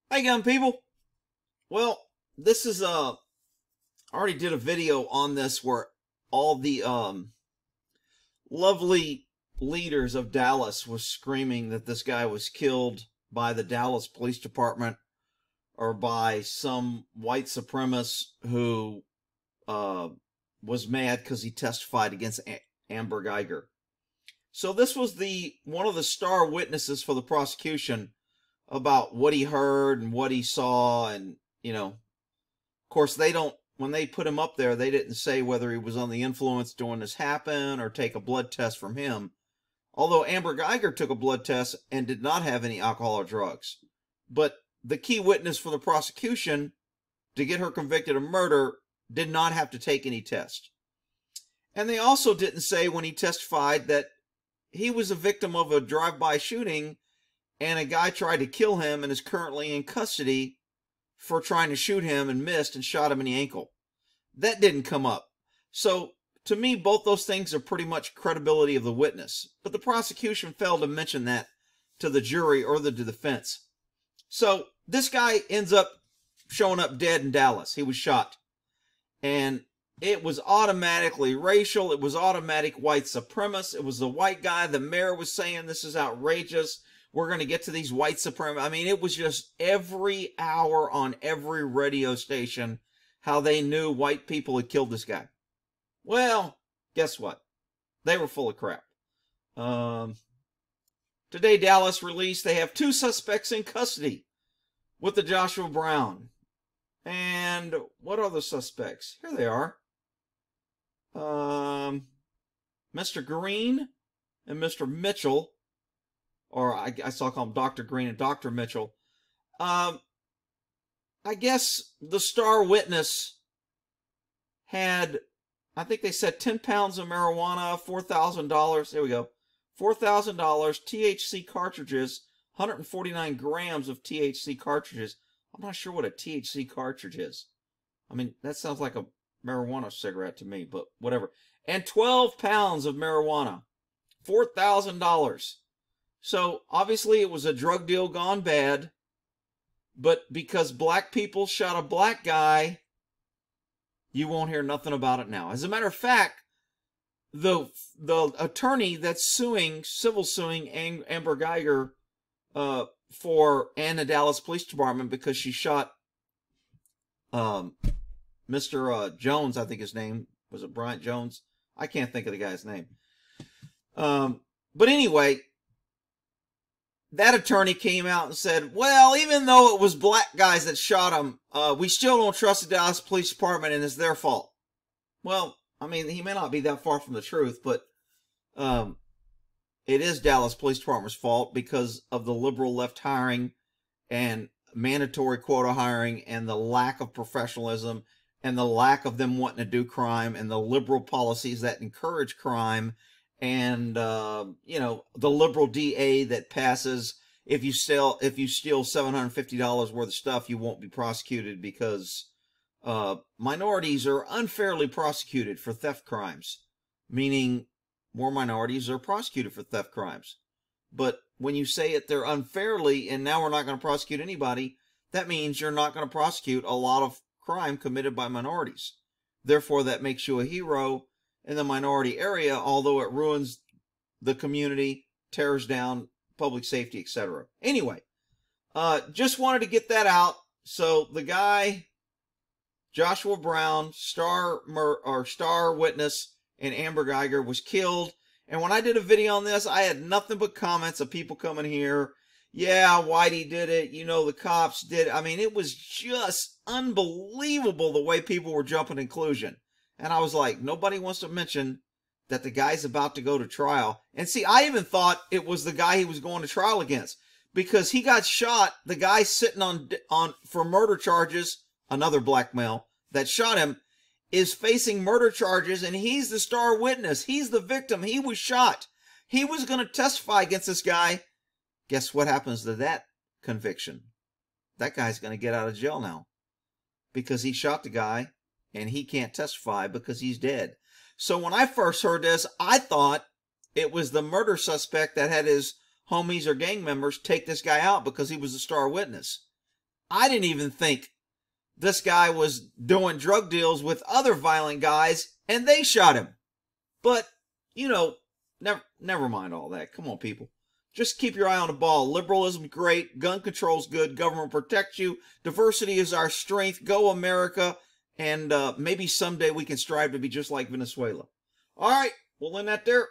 Hey, gun people. Well, this is I already did a video on this where all the lovely leaders of Dallas was screaming that this guy was killed by the Dallas Police Department or by some white supremacist who was mad because he testified against Amber Guyger. So this was one of the star witnesses for the prosecution about what he heard and what he saw, and of course when they put him up there, they didn't say whether he was on the influence during this happen or take a blood test from him, although Amber Guyger took a blood test and did not have any alcohol or drugs. But the key witness for the prosecution to get her convicted of murder did not have to take any test. And they also didn't say when he testified that he was a victim of a drive-by shooting and a guy tried to kill him and is currently in custody for trying to shoot him and missed and shot him in the ankle. That didn't come up. So to me, both those things are pretty much credibility of the witness. But the prosecution failed to mention that to the jury or the defense. So this guy ends up showing up dead in Dallas. He was shot. And it was automatically racial. It was automatic white supremacist. It was the white guy. The mayor was saying this is outrageous. We're going to get to these white supremacists. I mean, it was just every hour on every radio station how they knew white people had killed this guy. Well, guess what? They were full of crap. Today, Dallas released they have 2 suspects in custody with the Joshua Brown. And what are the suspects? Here they are. Mr. Green and Mr. Mitchell, or I saw call him Dr. Green and Dr. Mitchell. I guess the star witness had, I think they said 10 pounds of marijuana, $4,000. There we go. $4,000 THC cartridges, 149 grams of THC cartridges. I'm not sure what a THC cartridge is. I mean, that sounds like a marijuana cigarette to me, but whatever. And 12 pounds of marijuana, $4,000. So obviously it was a drug deal gone bad, but because black people shot a black guy, you won't hear nothing about it now. As a matter of fact, the attorney that's civil suing Amber Guyger and the Dallas Police Department because she shot Mr. Jones, I think his name was, it Bryant Jones? I can't think of the guy's name. But anyway, that attorney came out and said, well, even though it was black guys that shot him, we still don't trust the Dallas Police Department and it's their fault. Well, I mean, he may not be that far from the truth, but it is Dallas Police Department's fault because of the liberal left hiring and mandatory quota hiring and the lack of professionalism and the lack of them wanting to do crime and the liberal policies that encourage crime and, the liberal DA that passes if you steal $750 worth of stuff, you won't be prosecuted because minorities are unfairly prosecuted for theft crimes, meaning more minorities are prosecuted for theft crimes. But when you say it, they're unfairly, and now we're not going to prosecute anybody, that means you're not going to prosecute a lot of crime committed by minorities. Therefore, that makes you a hero in the minority area, although it ruins the community, tears down public safety, etc. Anyway, just wanted to get that out. So the guy, Joshua Brown, star witness, and Amber Guyger was killed. And when I did a video on this, I had nothing but comments of people coming here. Yeah, Whitey did it. The cops did it. I mean, it was just unbelievable the way people were jumping inclusion. And I was like, nobody wants to mention that the guy's about to go to trial. And see, I even thought it was the guy he was going to trial against because he got shot. The guy sitting on for murder charges, another black male that shot him, is facing murder charges, and he's the star witness. He's the victim. He was shot. He was going to testify against this guy. Guess what happens to that conviction? That guy's going to get out of jail now because he shot the guy, and he can't testify because he's dead. So when I first heard this, I thought it was the murder suspect that had his homies or gang members take this guy out because he was a star witness. I didn't even think this guy was doing drug deals with other violent guys, and they shot him. But, you know, never mind all that. Come on, people. Just keep your eye on the ball. Liberalism, great. Gun control's good. Government protects you. Diversity is our strength. Go America. And maybe someday we can strive to be just like Venezuela. All right, we'll end that there.